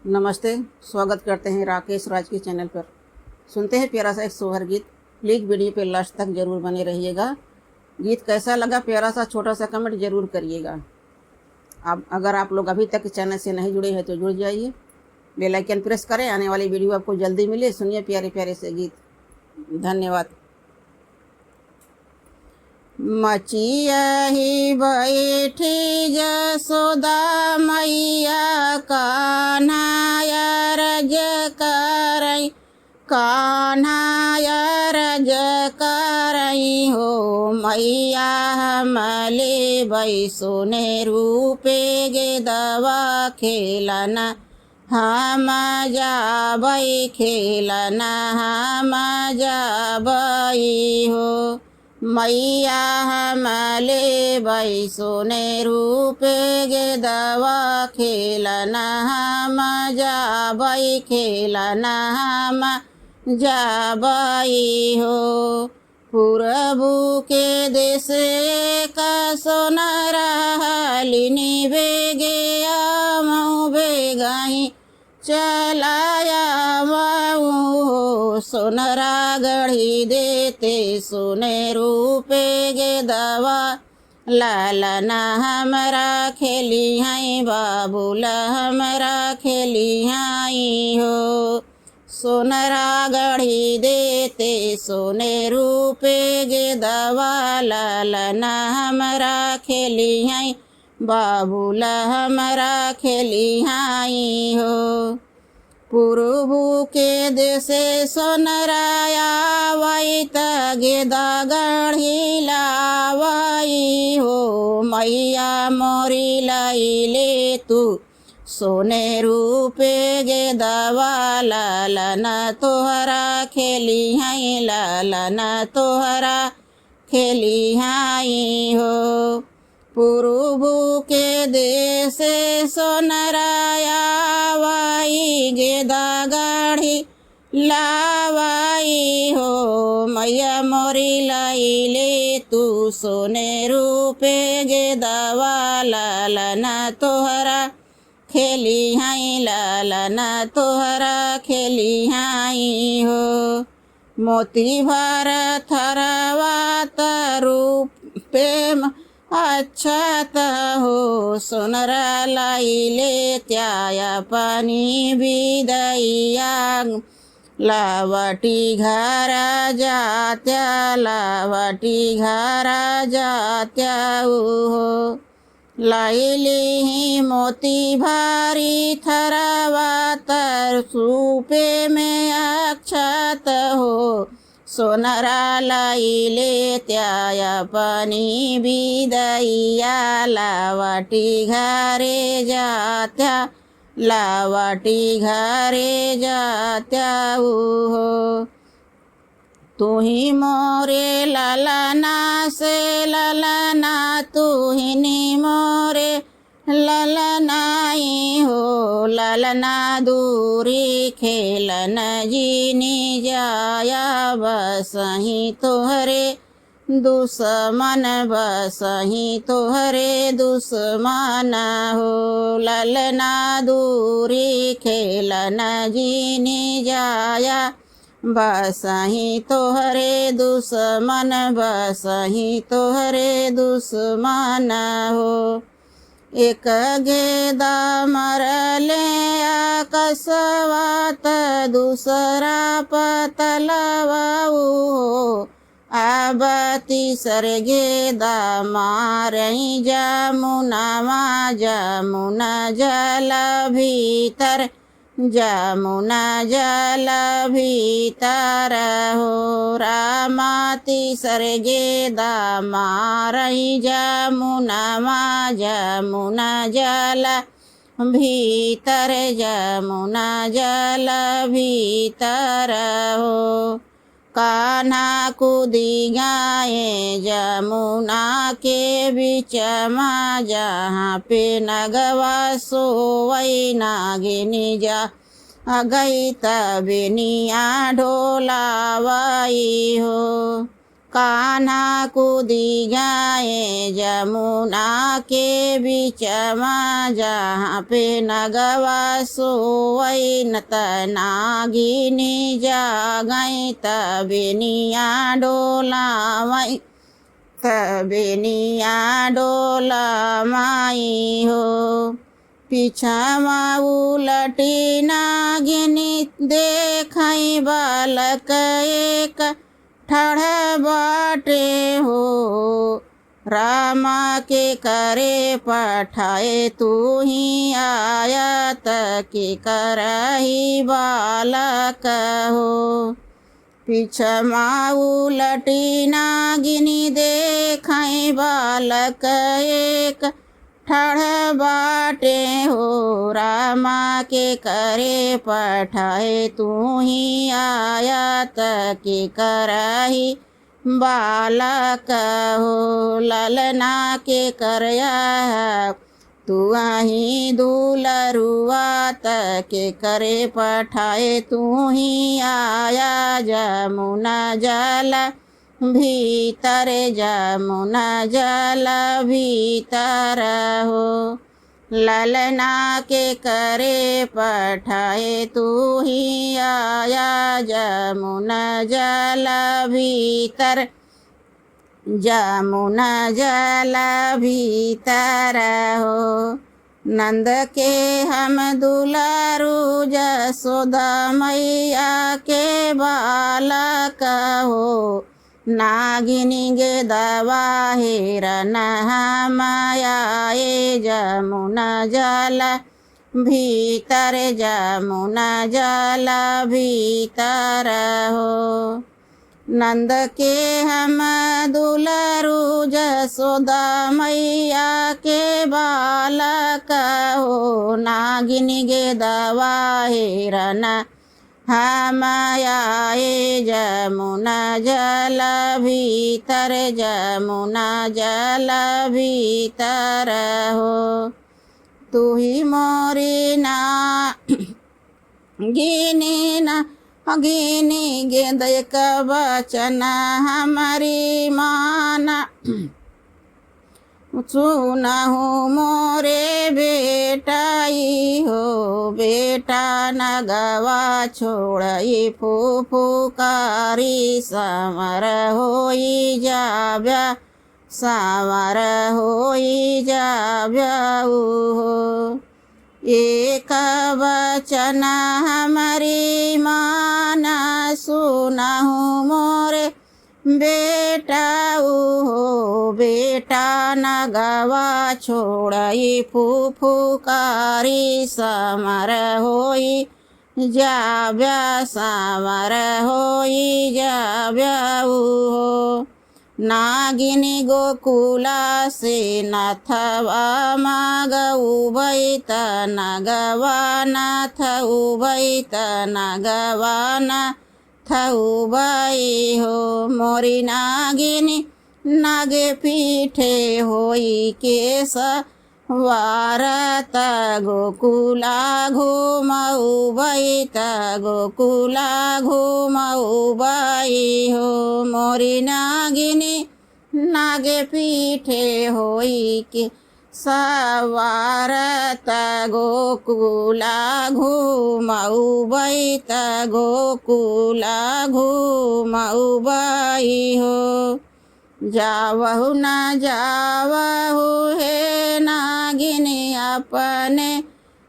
नमस्ते। स्वागत करते हैं राकेश राज के चैनल पर। सुनते हैं प्यारा सा एक सोहर गीत। प्लीज़ वीडियो पे लास्ट तक ज़रूर बने रहिएगा। गीत कैसा लगा प्यारा सा छोटा सा कमेंट ज़रूर करिएगा। अगर आप लोग अभी तक चैनल से नहीं जुड़े हैं तो जुड़ जाइए, बेल आइकन प्रेस करें, आने वाली वीडियो आपको जल्दी मिले। सुनिए प्यारे प्यारे से गीत। धन्यवाद। मचियहि बैठी जसोदा मैया कान्हाय रज करई, कान्हाय रज करई हो मैया हमले बैसोने रूपे गे दवा खेलना हम जाबई, खेलना हम जाबई हो मैया हमले बैसोने रूप गे दवा खेलना हम जाबई, खेलना हम जाबई हो। पूरबू के देश का सोनरा हलिनी बेगे आमऊ बेगाई चलाया माऊ, सोनरा गढ़ी देते सोने रूपे गे दवा लालना हमरा खेली हैं, बाबूला हमरा खेली हैं हो। सोनरा गढ़ी देते सोने रूपे गे दवा लालना हमरा खेली हैं, बाबूला हमरा खेली हैं हो। पूर्वू के देशे सोनराया वही गेदा गढ़ी लावाई हो मैया मोरी लाइले तू सोने रूपे गे दवा लालना तोहरा खेली हैं, लालना तोहरा खेली हैं हो। पूर्वू के देश सोनराया वाई गेदा गाढ़ी लावाई हो मैया मोरी लाइले तू सोने रूपे गे दवा लालना तोहरा खेली हैं, लालना तोहरा खेली हैं हो। मोती भर थरवात रूपे अच्छा त हो सोनरा लाइले त्याया पानी बिदैया लावटी घरा जात्या, लावटी घरा जात्या हो। लाइली ही मोती भारी थरवात सूपे में अक्षत हो सोनरा लाइले त्याया पानी बिदैया लावटी घरे जात्या, लावटी घरे जात्या हो। तू ही मोरे लालना से लालना, तू ही नी मोरे ललनाई हो। ललना दूरी खेलन जीनी जाया बसही तोहरे दुश्मन, बसही तोहरे दुश्मन हो। ललना दूरी खेलन जीनी जाया बसही तोहरे दुश्मन, बसही तोहरे दुश्मन हो। एक गेदा मरले आकसवात दूसरा पतलवाऊ हो। अब तीसर गेदा मारई जमुना मा, जमुना जल भीतर, जमुना जल भीतर हो। रामा तीसर गेदा मारई जमुना मा, जमुना जल भीतर, जमुना जल भीतर हो। कान्हा कूदी गाए जमुना के बीच मा, जहाँ पे नगवा सोवई नागिनी जा गई तबिनिया ढोलावाई हो। कान्हा कूदी जाए जमुना के बीचमा, जहाँ पे नगवा सोवई न त नागिनी जागई, तबेनिया डोलावई तबेनिया डोलामाई हो। पीछामा उलटी नागिनी देखई बालक एक ठाढ़ बाटे हो। रामा के करे पठाए तू ही आया, के करही बालक हो। पीछमा उलटी नागिनी देखई बालक एक ठाढ़ बाटे हो। रामा के करे पठाए तू ही आया, के करही बालक हो। ललना के करया तू ही दुलरुआ, के करे पठाए तू ही आया। जमुना जल भीतर जमुना जल भीतर हो। ललना के करे पठाए तू ही आया, जमुना जल भीतर जमुना जल भीतर हो। नंद के हम दुलारू जसोदा मैया के बालक हो। नागिनी गे दवा हेरन मायाए, जमुना जल भीतर जमुना जल भीतर हो। नंद के हम दुलारू जसोदा मैया के बालक हो। नागिनी गे दवा हेरन मायाए, जमुना जल भीतर जमुना जल भीतर हो। तू ही मोरी ना गिनी ना गिनी गेंद का वचन हमारी माना। सुनहु मोरे बेटाई हो। बेटा नगवा छोड़ई फुफुकारी, समर होई जाव्या समर होई जाव्या हो। एक वचन हमारी माना, सुनहु मोरे बेटा हो। बेटा नगवा छोड़ई फुफुकारी, समर होई जाव्या समर होई जाव्या हो। नागिनी गोकुला से नाथवा माग उभैत, नगवा नाथ उभैत नगवा नाथ उभई हो। मोरी नागिनी नागे पीठे होई केस वारत, गोकुला घूमऊ बैत गोकुला घूमऊ बई हो। मोरी नागिनी नागे पीठे होई के सवारत, गोकुला घूमऊ बैत गोकुला घूमऊ बई हो। जावहु न जावहु हे नागिनी अपने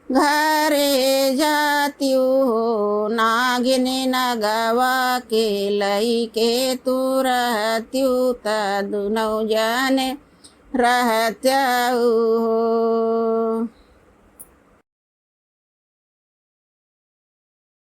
घरे जातियु हो। नागिनी नगवा के लई के तू रहत्यु, त दुनौ जने रहत्यु हो।